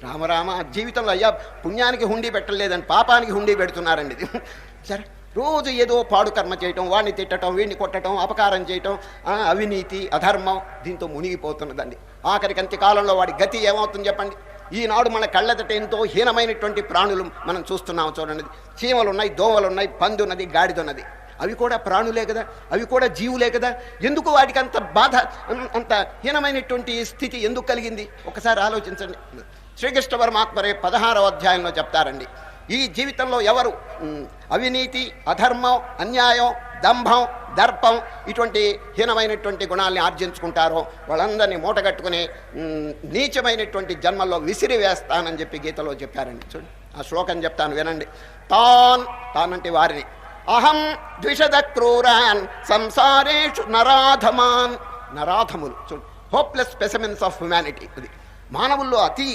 రామరామ జీవితంలో అయ్యా పుణ్యానికి హుండీ పెట్టలేదని పాపానికి హుండీ పెడుతున్నారండి ఇది. సరే రోజు ఏదో పాడు కర్మ చేయటం, వాడిని తిట్టడం, వీడిని కొట్టడం, అపకారం చేయటం, అవినీతి, అధర్మం, దీంతో మునిగిపోతున్నదండి. ఆఖరికి అంత్యకాలంలో వాడి గతి ఏమవుతుంది చెప్పండి. ఈనాడు మన కళ్ళెదట ఎంతో హీనమైనటువంటి ప్రాణులు మనం చూస్తున్నాం చూడండి. చీమలు ఉన్నాయి, దోమలు ఉన్నాయి, పంది ఉన్నది, గాడిద ఉన్నది. అవి కూడా ప్రాణులే కదా, అవి కూడా జీవులే కదా. ఎందుకు వాటికి అంత బాధ, అంత హీనమైనటువంటి స్థితి ఎందుకు కలిగింది? ఒకసారి ఆలోచించండి. శ్రీకృష్ణ పరమాత్మరే 16వ అధ్యాయంలో చెప్తారండి, ఈ జీవితంలో ఎవరు అవినీతి, అధర్మం, అన్యాయం, దంభం, దర్పం ఇటువంటి హీనమైనటువంటి గుణాలని ఆర్జించుకుంటారో వాళ్ళందరినీ మూటగట్టుకుని నీచమైనటువంటి జన్మల్లో విసిరి వేస్తానని చెప్పి గీతలో చెప్పారండి. చూడండి ఆ శ్లోకం చెప్తాను వినండి. తానంటే వారిని, అహం ద్విషద క్రూరాన్ సంసారేషు నరాధమాన్. నరాధములు చూడు, హోప్లెస్ స్పెసిమెన్స్ ఆఫ్ హ్యుమానిటీ. అది మానవుల్లో అతి